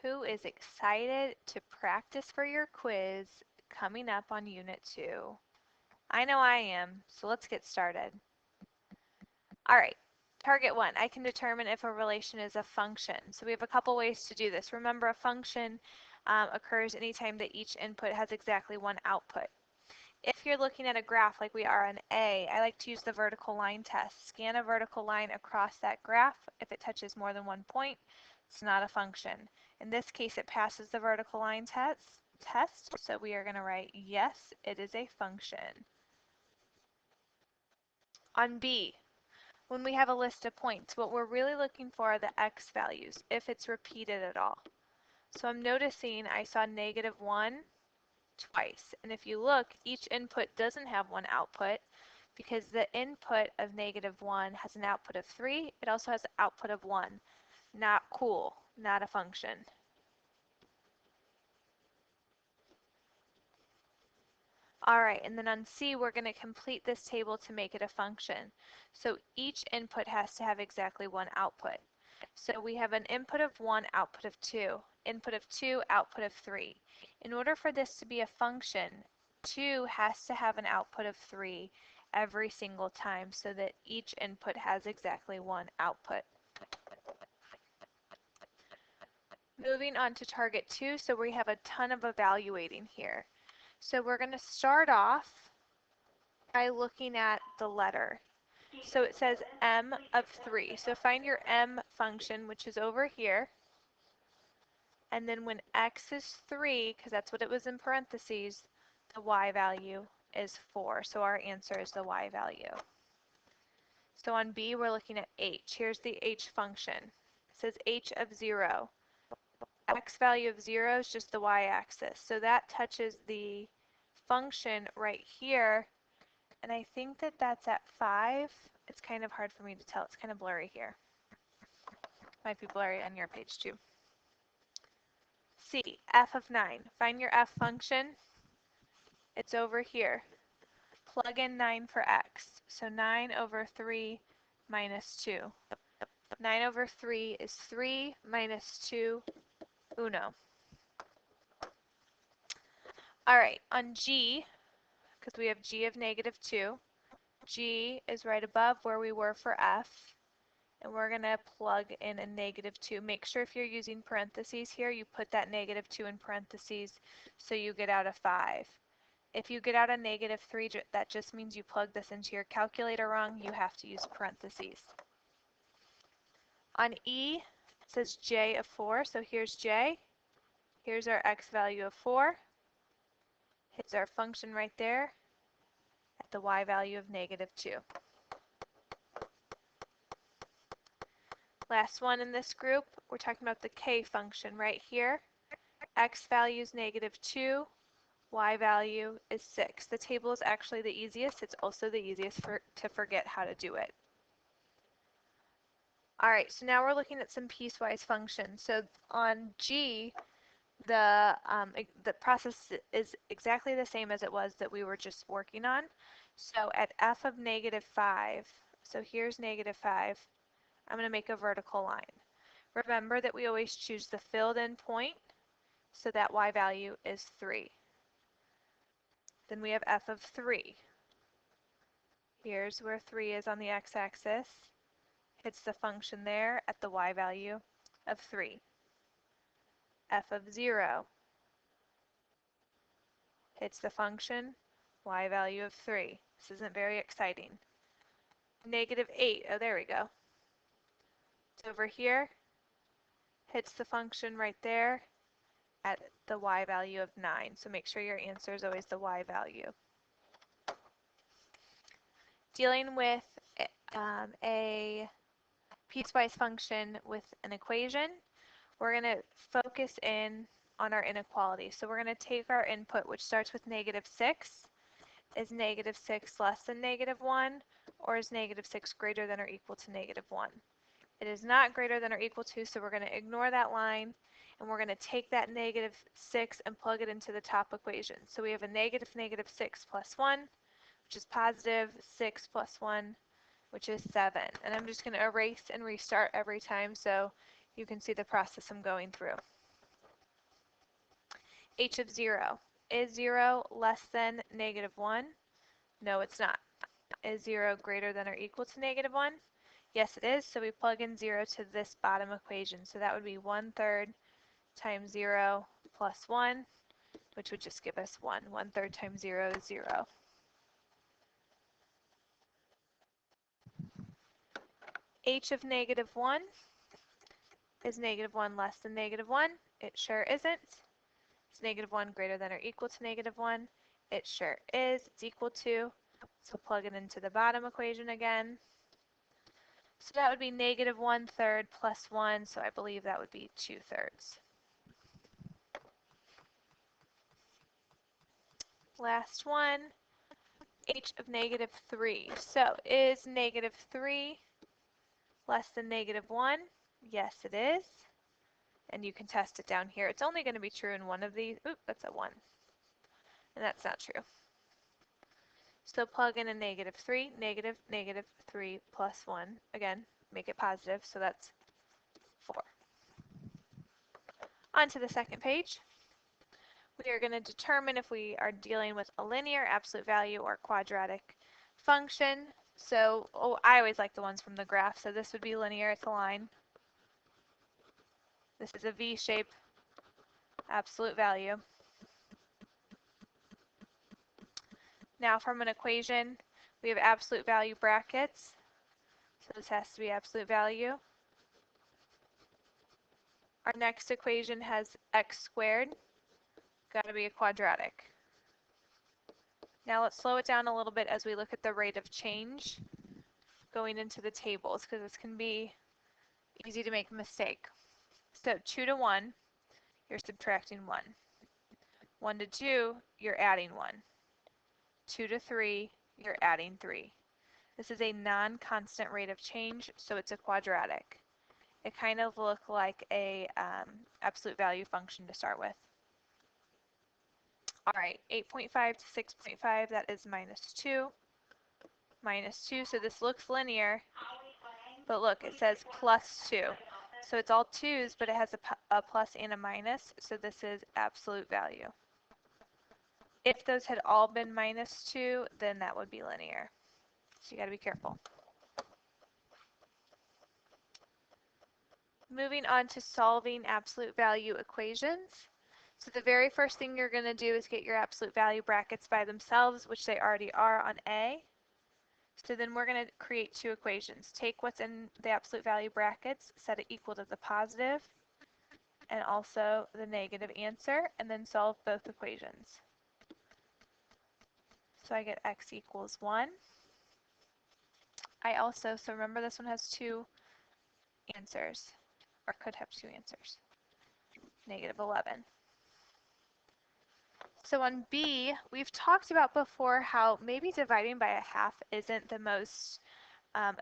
Who is excited to practice for your quiz coming up on Unit 2? I know I am, so let's get started. All right, target 1, I can determine if a relation is a function. So we have a couple ways to do this. Remember, a function occurs anytime that each input has exactly one output. If you're looking at a graph like we are on A, I like to use the vertical line test. Scan a vertical line across that graph. If it touches more than one point, it's not a function. In this case, it passes the vertical line test, so we are going to write yes, it is a function. On B, when we have a list of points, what we're really looking for are the x values, if it's repeated at all. So I'm noticing I saw -1 twice. And if you look, each input doesn't have one output because the input of -1 has an output of 3. It also has an output of 1. Not cool, not a function. All right, and then on C, we're going to complete this table to make it a function. So each input has to have exactly one output. So we have an input of 1, output of 2, input of 2, output of 3. In order for this to be a function, 2 has to have an output of 3 every single time so that each input has exactly one output. Moving on to target 2, so we have a ton of evaluating here. So we're going to start off by looking at the letter. So it says m of 3. So find your m function, which is over here. And then when x is 3, because that's what it was in parentheses, the y value is 4. So our answer is the y value. So on B, we're looking at h. Here's the h function. It says h of 0. X value of 0 is just the y-axis. So that touches the function right here. And I think that that's at 5. It's kind of hard for me to tell. It's kind of blurry here. Might be blurry on your page too. C, f of 9. Find your f function. It's over here. Plug in 9 for x. So 9 over 3 minus 2. 9 over 3 is 3 minus 2, uno. All right, on G, because we have G of -2, G is right above where we were for F, and we're going to plug in a -2. Make sure if you're using parentheses here, you put that -2 in parentheses so you get out a 5. If you get out a -3, that just means you plug this into your calculator wrong. You have to use parentheses. On E, it says J of 4, so here's J. Here's our x value of 4. Here's our function right there at the y value of -2. Last one in this group, we're talking about the k function right here. X value is -2, y value is 6. The table is actually the easiest. It's also the easiest to forget how to do it. All right, so now we're looking at some piecewise functions. So on G, the process is exactly the same as it was that we were just working on. So at f of -5, so here's -5, I'm going to make a vertical line. Remember that we always choose the filled in point, so that y value is 3. Then we have f of 3. Here's where 3 is on the x-axis. Hits the function there at the y value of 3. F of 0 hits the function y value of 3. This isn't very exciting. -8, oh there we go. It's over here, hits the function right there at the y value of 9. So make sure your answer is always the y value. Dealing with a piecewise function with an equation, we're going to focus in on our inequality. So we're going to take our input, which starts with -6. Is -6 less than -1, or is -6 greater than or equal to -1? It is not greater than or equal to, so we're going to ignore that line, and we're going to take that -6 and plug it into the top equation. So we have a -6 plus 1, which is positive, 6 plus 1, which is 7. And I'm just going to erase and restart every time so you can see the process I'm going through. h of 0. Is 0 less than negative 1? No, it's not. Is 0 greater than or equal to negative 1? Yes, it is. So we plug in 0 to this bottom equation. So that would be 1/3 times 0 plus 1, which would just give us 1. 1/3 times 0 is 0. H of negative 1 is negative 1 less than negative 1? It sure isn't. Is negative 1 greater than or equal to negative 1? It sure is. It's equal to. So plug it into the bottom equation again. So that would be negative 1/3 plus 1, so I believe that would be 2/3. Last one, h of negative 3. So is negative 3 less than negative 1? Yes, it is. And you can test it down here. It's only going to be true in one of these. Oop, that's a 1. And that's not true. So plug in a negative 3, negative 3 plus 1. Again, make it positive, so that's 4. On to the second page. We are going to determine if we are dealing with a linear, absolute value, or quadratic function. So, I always like the ones from the graph. So this would be linear, it's a line. This is a V shape, absolute value. Now from an equation, we have absolute value brackets. So this has to be absolute value. Our next equation has x squared. Got to be a quadratic. Now let's slow it down a little bit as we look at the rate of change going into the tables, because this can be easy to make a mistake. So 2 to 1, you're subtracting 1. 1 to 2, you're adding 1. 2 to 3, you're adding 3. This is a non-constant rate of change, so it's a quadratic. It kind of looks like a absolute value function to start with. All right, 8.5 to 6.5, that is minus 2. Minus 2, so this looks linear, but look, it says plus 2. So it's all 2's, but it has a plus and a minus, so this is absolute value. If those had all been minus 2, then that would be linear. So you got to be careful. Moving on to solving absolute value equations. So the very first thing you're going to do is get your absolute value brackets by themselves, which they already are on A. So then we're going to create two equations. Take what's in the absolute value brackets, set it equal to the positive and also the negative answer, and then solve both equations. So I get x equals 1. So remember this one has two answers, or could have two answers. Negative 11. So on B, we've talked about before how maybe dividing by a half isn't the most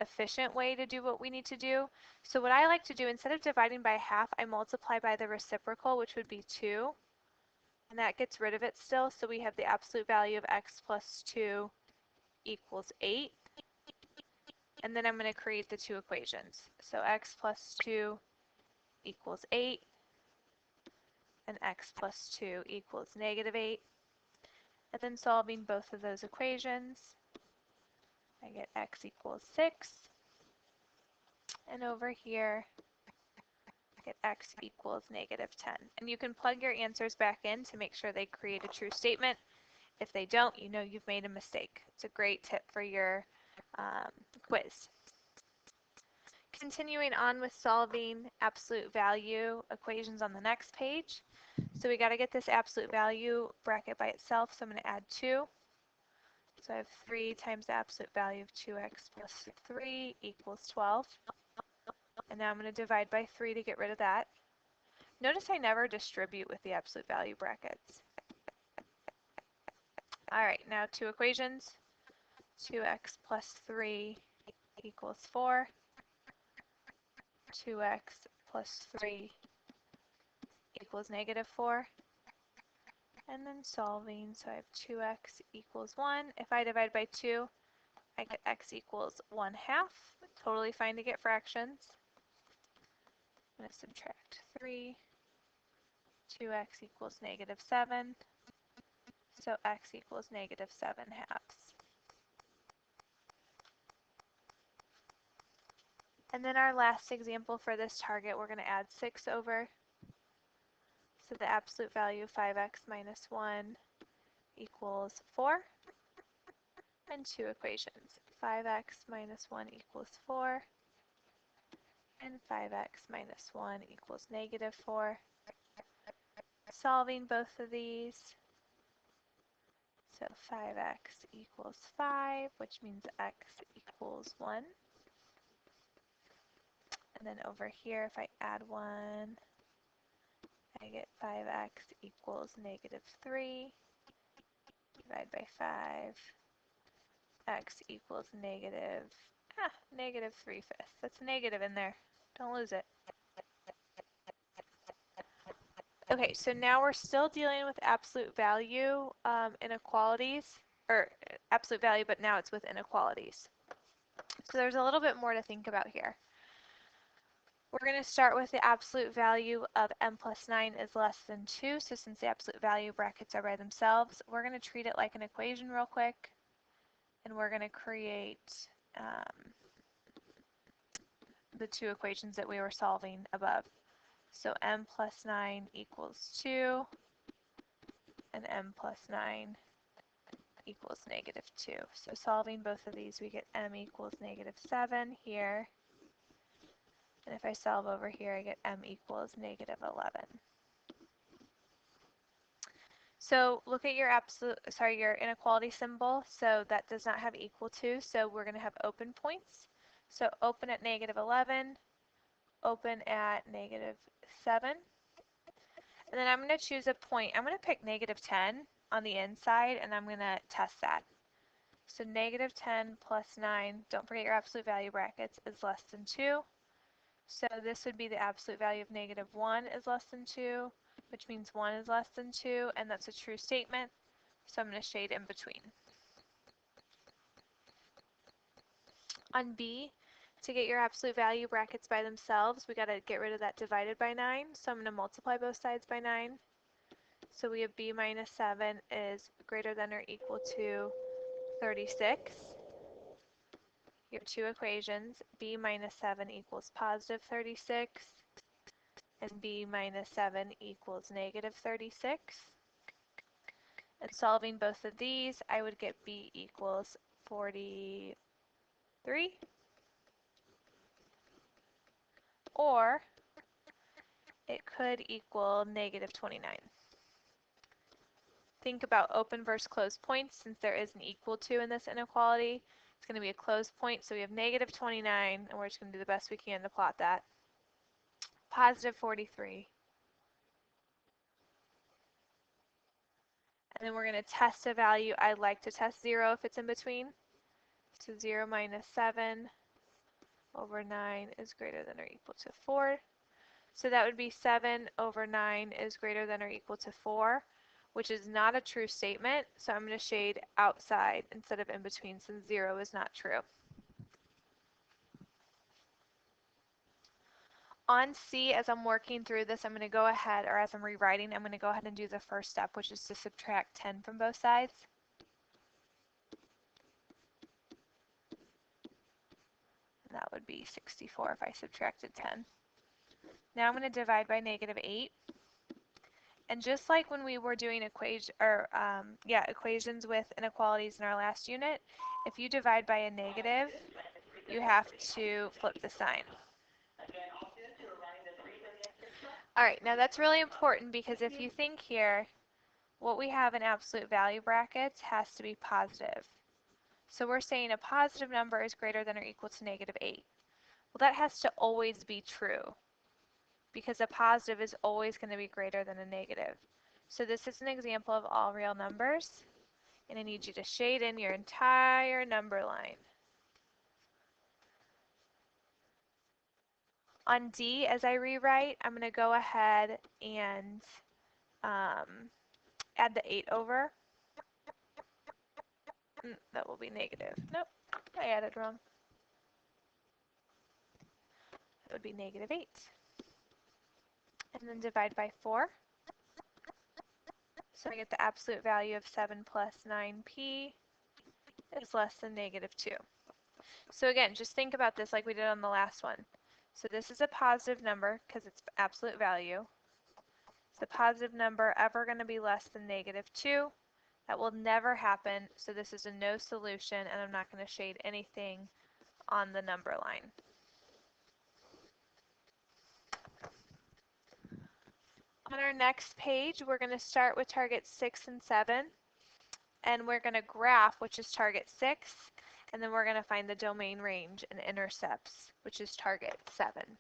efficient way to do what we need to do. So what I like to do, instead of dividing by half, I multiply by the reciprocal, which would be 2. And that gets rid of it still. So we have the absolute value of x plus 2 equals 8. And then I'm going to create the two equations. So x plus 2 equals 8. And x plus 2 equals negative 8. And then solving both of those equations, I get x equals 6. And over here, I get x equals negative 10. And you can plug your answers back in to make sure they create a true statement. If they don't, you know you've made a mistake. It's a great tip for your quiz. Continuing on with solving absolute value equations on the next page. So we got to get this absolute value bracket by itself, so I'm going to add 2. So I have 3 times the absolute value of 2x plus 3 equals 12. And now I'm going to divide by 3 to get rid of that. Notice I never distribute with the absolute value brackets. All right, now two equations. 2x plus 3 equals 4. 2x plus 3 equals negative 4. And then solving, so I have 2x equals 1. If I divide by 2, I get x equals 1/2. Totally fine to get fractions. I'm going to subtract 3, 2x equals negative 7. So x equals negative 7 halves. And then our last example for this target, we're going to add 6 over. So the absolute value of 5x minus 1 equals 4. And two equations. 5x minus 1 equals 4. And 5x minus 1 equals negative 4. Solving both of these. So 5x equals 5, which means x equals 1. And then over here, if I add 1, I get 5x equals negative 3. Divide by 5. X equals negative 3/5. That's a negative in there. Don't lose it. Okay, so now we're still dealing with absolute value inequalities, or absolute value, but now it's with inequalities. So there's a little bit more to think about here. We're going to start with the absolute value of m plus 9 is less than 2. So since the absolute value brackets are by themselves, we're going to treat it like an equation real quick. And we're going to create the two equations that we were solving above. So m plus 9 equals 2, and m plus 9 equals negative 2. So solving both of these, we get m equals negative 7 here. And if I solve over here, I get m equals negative 11. So look at your your inequality symbol. So that does not have equal to, so we're going to have open points. So open at negative 11, open at negative 7. And then I'm going to choose a point. I'm going to pick negative 10 on the inside, and I'm going to test that. So negative 10 plus 9, don't forget your absolute value brackets, is less than 2. So this would be the absolute value of negative 1 is less than 2, which means 1 is less than 2, and that's a true statement. So I'm going to shade in between. On B, to get your absolute value brackets by themselves, we got to get rid of that divided by 9. So I'm going to multiply both sides by 9. So we have b minus 7 is greater than or equal to 36. Your two equations, b minus 7 equals positive 36, and b minus 7 equals negative 36. And solving both of these, I would get b equals 43. Or it could equal negative 29. Think about open versus closed points. Since there is an equal to in this inequality, it's going to be a closed point. So we have negative 29, and we're just going to do the best we can to plot that. Positive 43. And then we're going to test a value. I'd like to test 0 if it's in between. So 0 minus 7 over 9 is greater than or equal to 4. So that would be 7 over 9 is greater than or equal to 4, which is not a true statement. So I'm going to shade outside instead of in between since 0 is not true. On C, as I'm working through this, I'm going to go ahead, or as I'm rewriting, I'm going to go ahead and do the first step, which is to subtract 10 from both sides. And that would be 64 if I subtracted 10. Now I'm going to divide by negative 8. And just like when we were doing equations with inequalities in our last unit, if you divide by a negative, you have to flip the sign. All right, now that's really important because if you think here, what we have in absolute value brackets has to be positive. So we're saying a positive number is greater than or equal to negative 8. Well, that has to always be true because a positive is always going to be greater than a negative. So this is an example of all real numbers, and I need you to shade in your entire number line. On D, as I rewrite, I'm going to go ahead and add the 8 over. That will be negative. Nope, I added wrong. That would be negative 8. And then divide by 4. So I get the absolute value of 7 plus 9p is less than -2. So again, just think about this like we did on the last one. So this is a positive number because it's absolute value. Is the positive number ever going to be less than -2? That will never happen, so this is a no solution, and I'm not going to shade anything on the number line. On our next page, we're going to start with targets 6 and 7, and we're going to graph, which is target 6, and then we're going to find the domain range and intercepts, which is target 7.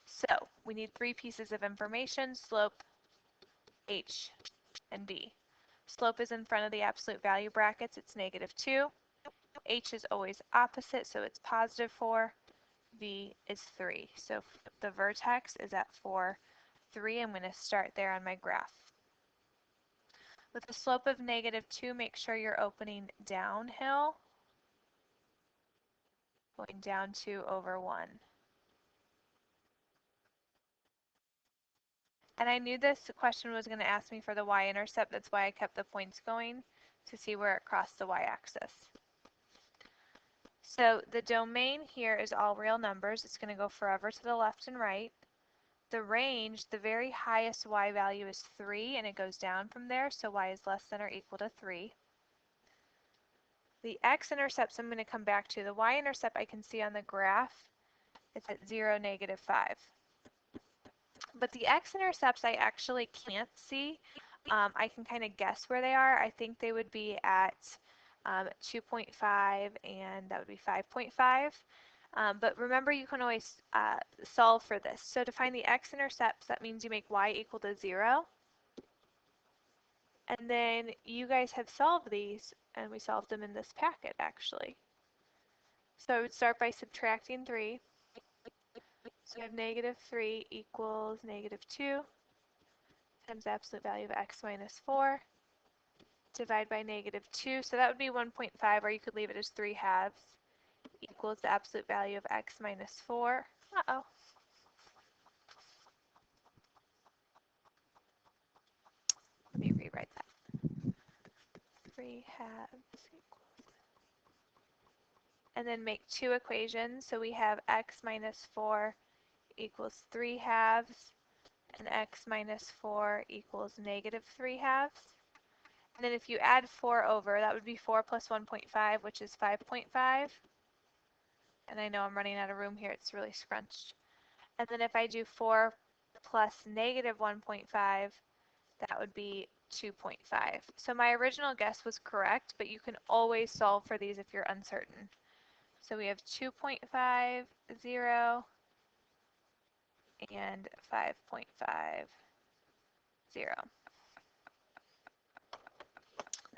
So we need 3 pieces of information: slope, h, and b. Slope is in front of the absolute value brackets, it's -2. H is always opposite, so it's +4. V is 3. So the vertex is at 4, 3. I'm going to start there on my graph. With a slope of -2, make sure you're opening downhill, going down 2 over 1. And I knew this question was going to ask me for the y-intercept. That's why I kept the points going to see where it crossed the y-axis. So the domain here is all real numbers. It's going to go forever to the left and right. The range, the very highest y value is 3, and it goes down from there, so y is less than or equal to 3. The x-intercepts I'm going to come back to. The y-intercept I can see on the graph. It's at 0, -5. But the x-intercepts I actually can't see. I can kind of guess where they are. I think they would be at 2.5, and that would be 5.5. But remember, you can always solve for this. So to find the x-intercepts, that means you make y equal to 0. And then you guys have solved these, and we solved them in this packet, actually. So I would start by subtracting 3. So we have -3 equals -2 times the absolute value of x minus 4. Divide by -2, so that would be 1.5, or you could leave it as 3/2, equals the absolute value of x minus 4. Uh-oh. Let me rewrite that. 3/2 equals. And then make 2 equations. So we have x minus 4 equals 3/2, and x minus 4 equals -3/2. And then if you add 4 over, that would be 4 plus 1.5, which is 5.5. And I know I'm running out of room here, it's really scrunched. And then if I do 4 plus -1.5, that would be 2.5. So my original guess was correct, but you can always solve for these if you're uncertain. So we have 2.5, 0, and 5.5, 0.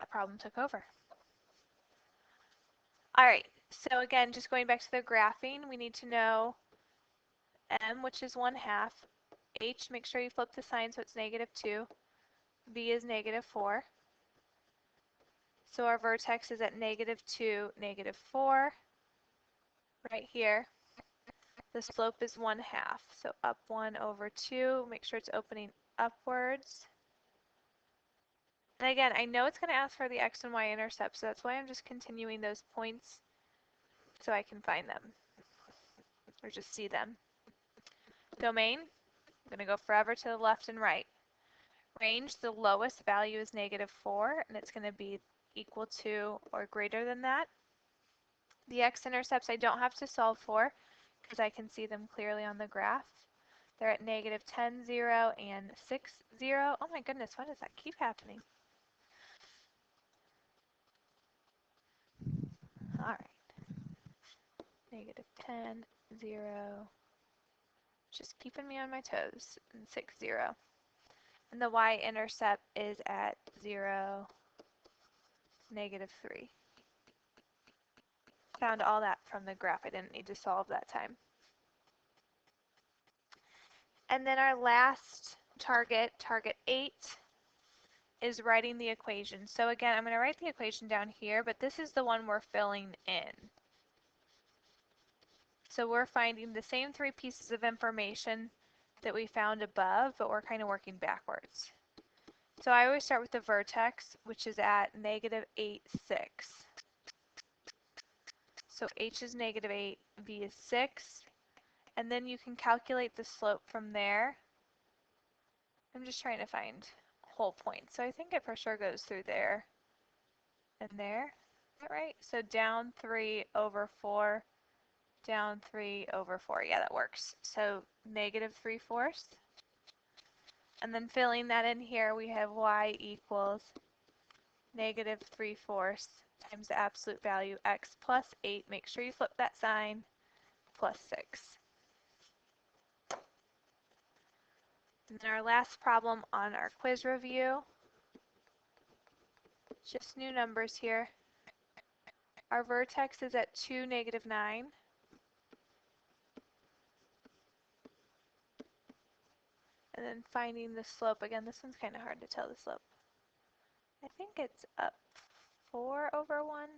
A problem took over. All right, so again, just going back to the graphing, we need to know m, which is 1/2. H, make sure you flip the sign so it's -2. V is -4. So our vertex is at -2, -4, right here. The slope is 1/2, so up 1 over 2. Make sure it's opening upwards. And again, I know it's going to ask for the x and y intercepts, so that's why I'm just continuing those points so I can find them, or just see them. Domain, I'm going to go forever to the left and right. Range, the lowest value is -4, and it's going to be equal to or greater than that. The x-intercepts I don't have to solve for because I can see them clearly on the graph. They're at -10, 0, and 6, 0. Oh my goodness, why does that keep happening? All right. -10, 0. Just keeping me on my toes. And 6, 0. And the y-intercept is at 0, -3. Found all that from the graph. I didn't need to solve that time. And then our last target, target 8, is writing the equation. So again, I'm going to write the equation down here, but this is the one we're filling in. So we're finding the same 3 pieces of information that we found above, but we're kind of working backwards. So I always start with the vertex, which is at negative 8, 6. So h is negative 8, v is 6, and then you can calculate the slope from there. I'm just trying to find whole points. So I think it for sure goes through there and there. Is that right? So down 3 over 4, down 3 over 4. Yeah, that works. So negative 3/4. And then filling that in here, we have y equals negative 3/4 times the absolute value x plus 8. Make sure you flip that sign, plus 6. And then our last problem on our quiz review, just new numbers here. Our vertex is at 2, negative 9. And then finding the slope. Again, this one's kind of hard to tell the slope. I think it's up 4 over 1.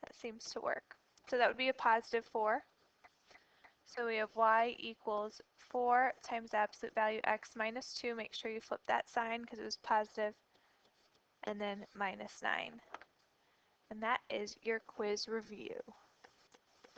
That seems to work. So that would be a positive 4. So we have y equals 4 times the absolute value x minus 2. Make sure you flip that sign because it was positive. And then minus 9. And that is your quiz review.